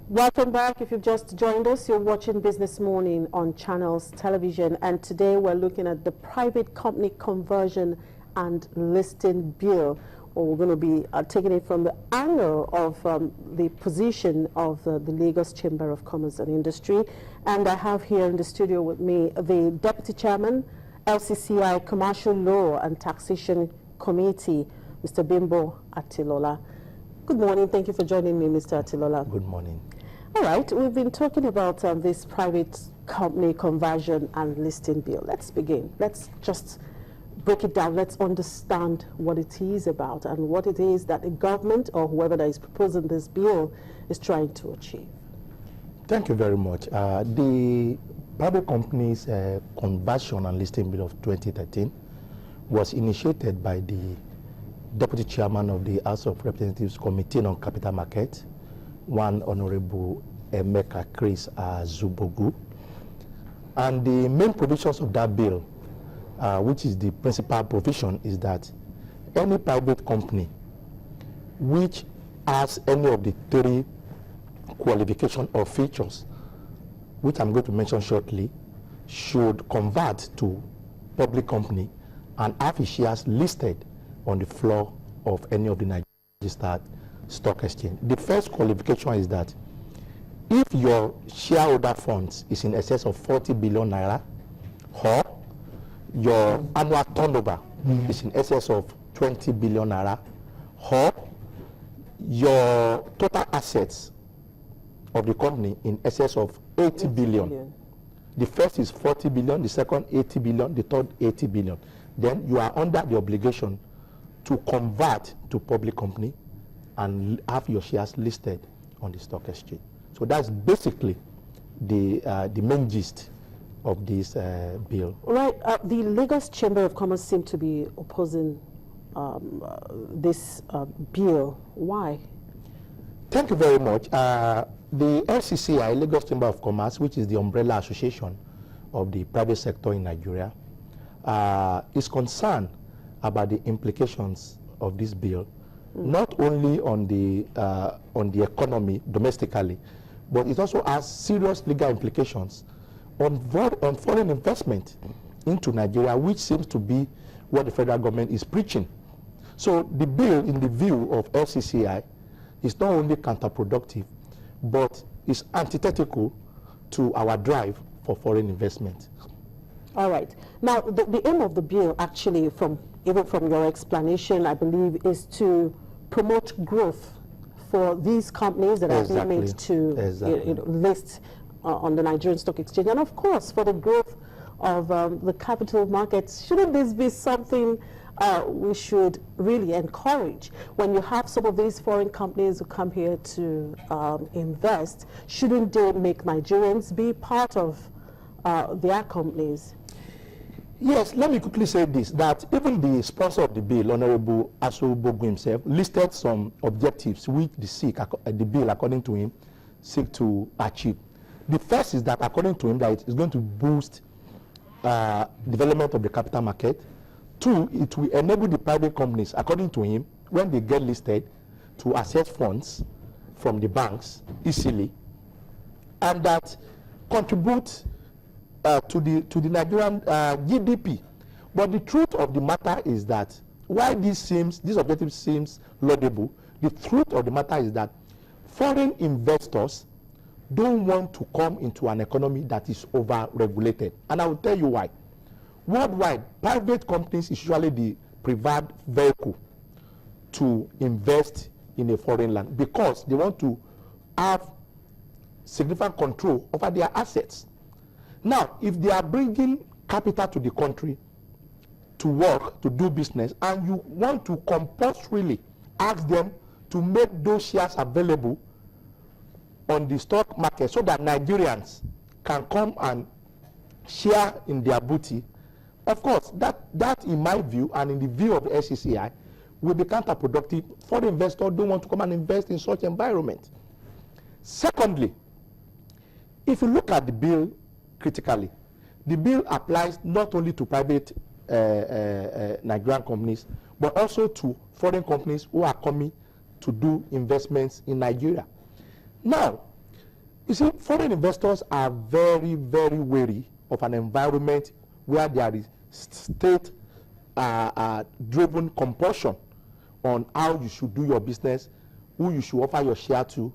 Welcome back. If you've just joined us, you're watching Business Morning on Channels Television, and today we're looking at the private company conversion and listing bill. We're going to be taking it from the angle of the position of the Lagos Chamber of Commerce and Industry. And I have here in the studio with me the Deputy Chairman, LCCI Commercial Law and Taxation Committee, Mr. Bimbo Atilola. Good morning. Thank you for joining me, Mr. Atilola. Good morning. All right. We've been talking about this private company conversion and listing bill. Let's begin. Let's just break it down. Let's understand what it is about and what it is that the government or whoever that is proposing this bill is trying to achieve. Thank you very much. The Private Companies Conversion and Listing Bill of 2013 was initiated by the Deputy Chairman of the House of Representatives Committee on Capital Market, one Honorable Emeka Chris Zubogu. And the main provisions of that bill, which is the principal provision, is that any private company which has any of the 3 qualification or features, which I'm going to mention shortly, should convert to public company and have its shares listed on the floor of any of the Nigerian registered stock exchange. The first qualification is that if your shareholder funds is in excess of 40 billion naira, or your annual turnover is in excess of 20 billion naira, or your total assets of the company in excess of 80 billion. The first is 40 billion, the second 80 billion, the third 80 billion. Then you are under the obligation to convert to public company and have your shares listed on the stock exchange. So that's basically the main gist of this bill. Right. The Lagos Chamber of Commerce seem to be opposing this bill. Why? Thank you very much. The LCCI, Lagos Chamber of Commerce, which is the umbrella association of the private sector in Nigeria, is concerned about the implications of this bill, not only on the economy domestically, but it also has serious legal implications on foreign investment into Nigeria, which seems to be what the federal government is preaching. So the bill, in the view of LCCI, is not only counterproductive, but is antithetical to our drive for foreign investment. All right. Now, the aim of the bill, actually, even from your explanation, I believe, is to promote growth for these companies that are being made to list on the Nigerian Stock Exchange, and of course for the growth of the capital markets. Shouldn't this be something we should really encourage? When you have some of these foreign companies who come here to invest, shouldn't they make Nigerians be part of their companies? Yes, let me quickly say this, that even the sponsor of the bill, Honorable Asubogu himself, listed some objectives which the bill, according to him, seek to achieve. The first is that, according to him, that it is going to boost development of the capital market. 2, it will enable the private companies, according to him, when they get listed, to access funds from the banks easily, and that contribute to the Nigerian GDP. But the truth of the matter is that while this objective seems laudable, the truth of the matter is that foreign investors don't want to come into an economy that is over-regulated. And I will tell you why. Worldwide, private companies is usually the preferred vehicle to invest in a foreign land because they want to have significant control over their assets. Now, if they are bringing capital to the country to work, to do business, and you want to compulsorily ask them to make those shares available on the stock market so that Nigerians can come and share in their booty, of course, that in my view and in the view of the SCCI will be counterproductive. Foreign investors don't want to come and invest in such environment. Secondly, if you look at the bill critically, the bill applies not only to private Nigerian companies, but also to foreign companies who are coming to do investments in Nigeria. Now, You see, foreign investors are very, very wary of an environment where there is state-driven compulsion on how you should do your business, who you should offer your share to,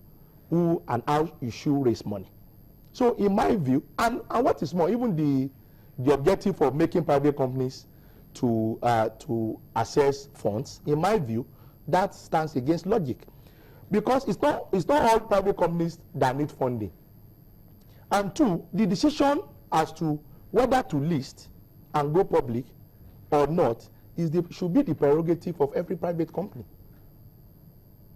who and how you should raise money. So in my view, and what is more, even the objective of making private companies to access funds, in my view, that stands against logic. Because it's not all private companies that need funding. And two, the decision as to whether to list and go public or not should be the prerogative of every private company.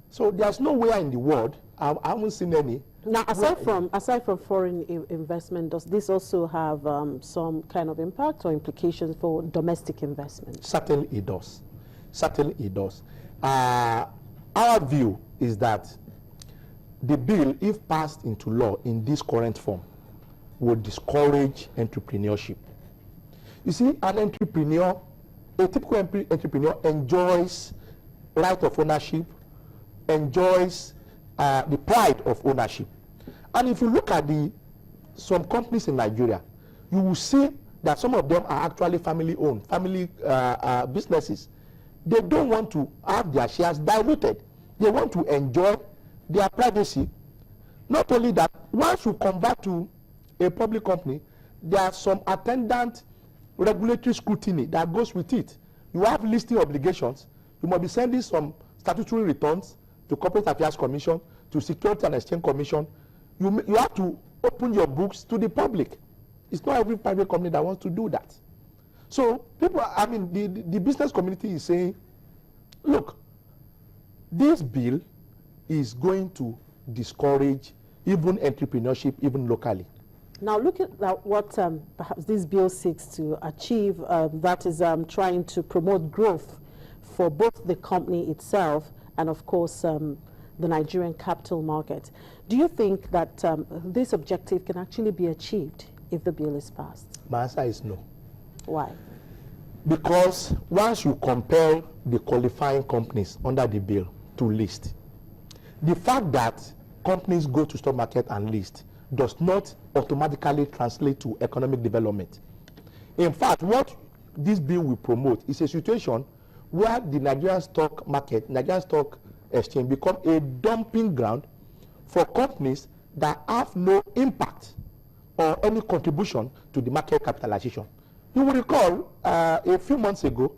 So there's nowhere in the world, I haven't seen any. Now, aside from foreign investment, does this also have some kind of impact or implications for domestic investment? Certainly it does. Certainly it does. Our view is that the bill, if passed into law in this current form, would discourage entrepreneurship. You see, a typical entrepreneur enjoys right of ownership, enjoys the pride of ownership. And if you look at some companies in Nigeria, you will see that some of them are actually family-owned, family businesses. They don't want to have their shares diluted. They want to enjoy their privacy. Not only that, once you convert to a public company, there are some attendant regulatory scrutiny that goes with it. You have listing obligations. You must be sending some statutory returns to Corporate Affairs Commission, to Security and Exchange Commission. You have to open your books to the public. It's not every private company that wants to do that. So people, I mean, the business community is saying, look, this bill is going to discourage even entrepreneurship, even locally. Now look at what perhaps this bill seeks to achieve, that is trying to promote growth for both the company itself and of course the Nigerian capital market. Do you think that this objective can actually be achieved if the bill is passed? My answer is no. Why? Because once you compare the qualifying companies under the bill to list, the fact that companies go to stock market and list does not automatically translate to economic development. In fact, what this bill will promote is a situation where the Nigerian stock market, Nigerian stock exchange, become a dumping ground for companies that have no impact or any contribution to the market capitalization. You will recall a few months ago,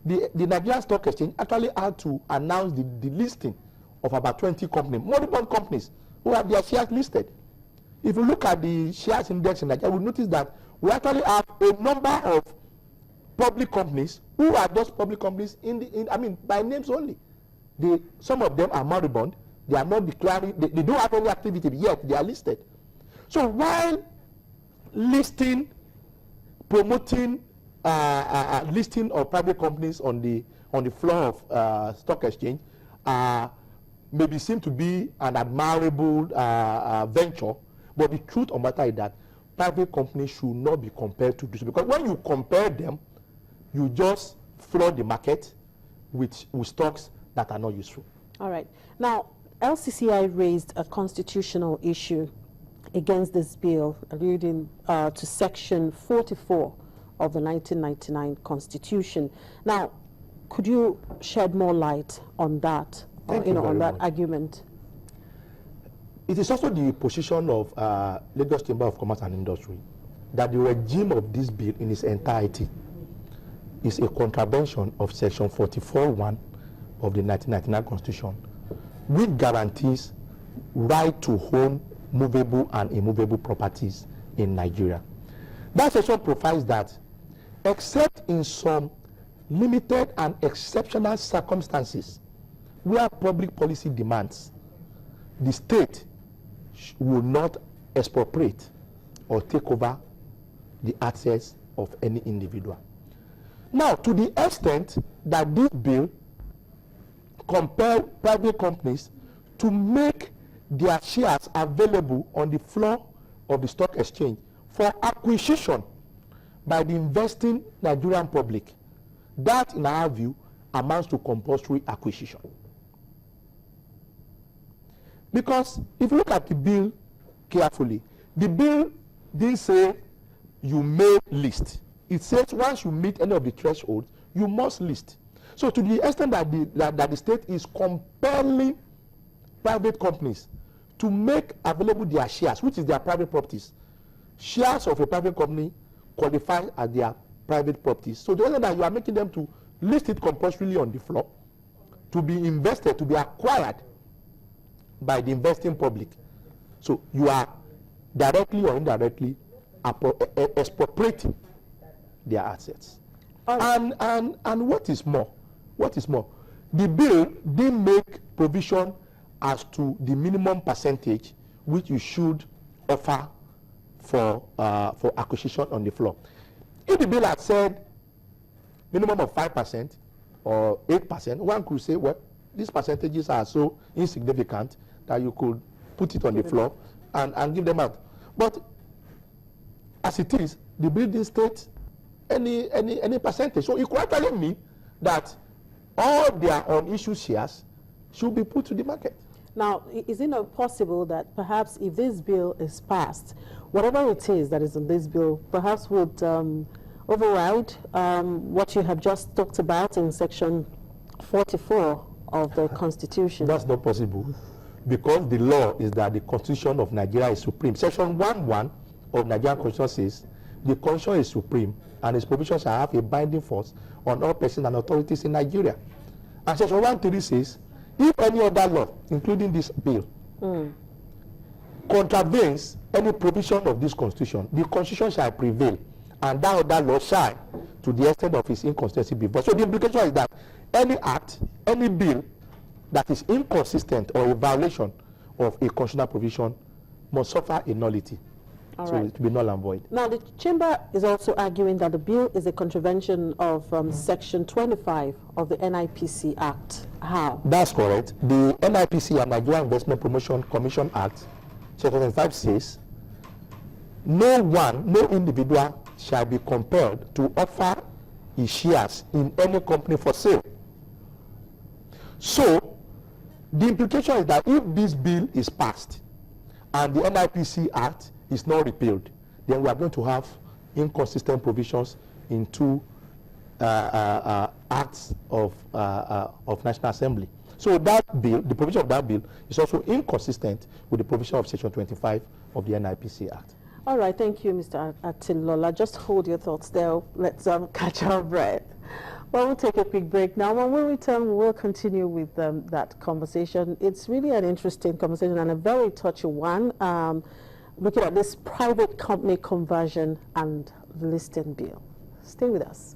the Nigerian stock exchange actually had to announce the listing of about 20 companies, moribund companies who have their shares listed. If you look at the shares index in Nigeria, we notice that we actually have a number of public companies who are those public companies I mean, by names only. Some of them are moribund. They are not declaring, they don't have any activity yet, they are listed. So while listing, promoting listing of private companies on the floor of stock exchange maybe seem to be an admirable venture, but the truth of the matter is that private companies should not be compared to this, because when you compare them, you just flood the market with stocks that are not useful. All right. Now, LCCI raised a constitutional issue against this bill, alluding to Section 44 of the 1999 Constitution. Now, could you shed more light on that, on that argument? It is also the position of Lagos Chamber of Commerce and Industry that the regime of this bill in its entirety is a contravention of Section 44(1) of the 1999 Constitution, which guarantees right to own movable and immovable properties in Nigeria. That section provides that, except in some limited and exceptional circumstances where public policy demands, the state will not expropriate or take over the assets of any individual. Now, to the extent that this bill compels private companies to make their shares available on the floor of the stock exchange for acquisition by the investing Nigerian public, that, in our view, amounts to compulsory acquisition. Because if you look at the bill carefully. The bill didn't say you may list. It says once you meet any of the thresholds, you must list. So to the extent that the state is compelling private companies to make available their shares, which is their private properties, shares of a private company qualify as their private properties. So the extent that you are making them to list it compulsorily on the floor, to be invested, to be acquired by the investing public. So you are directly or indirectly expropriating their assets. And what is more, the bill didn't make provision as to the minimum percentage which you should offer for acquisition on the floor. If the bill had said minimum of 5% or 8%, one could say, well, these percentages are so insignificant that you could put it on the floor and give them out. But as it is, the bill didn't state any percentage. So it could actually mean that all their on-issue shares should be put to the market. Now, is it not possible that perhaps if this bill is passed, whatever it is that is in this bill perhaps would override what you have just talked about in Section 44 of the Constitution? That's not possible, because the law is that the Constitution of Nigeria is supreme. Section 1.1 of Nigerian Constitution says the Constitution is supreme and its provisions shall have a binding force on all persons and authorities in Nigeria. And Section 1.3 says, if any other law, including this bill, contravenes any provision of this Constitution, the Constitution shall prevail, and that other law shall, to the extent of its inconsistency, be void. So the implication is that any act, any bill that is inconsistent or a violation of a constitutional provision must suffer a nullity. All so right. it will be null and void. Now, the Chamber is also arguing that the bill is a contravention of Section 25 of the NIPC Act. How? That's correct. The NIPC and Nigeria Investment Promotion Commission Act, Section 25 says, no individual shall be compelled to offer his shares in any company for sale. So, the implication is that if this bill is passed and the NIPC Act is not repealed, then we are going to have inconsistent provisions in two acts of National Assembly. So that bill, the provision of that bill, is also inconsistent with the provision of Section 25 of the NIPC Act. All right, thank you, Mr. Atilola. Just hold your thoughts there. Let's catch our breath. Well, we'll take a quick break now. When we return, we will continue with that conversation. It's really an interesting conversation and a very touchy one, looking at this private company conversion and listing bill. Stay with us.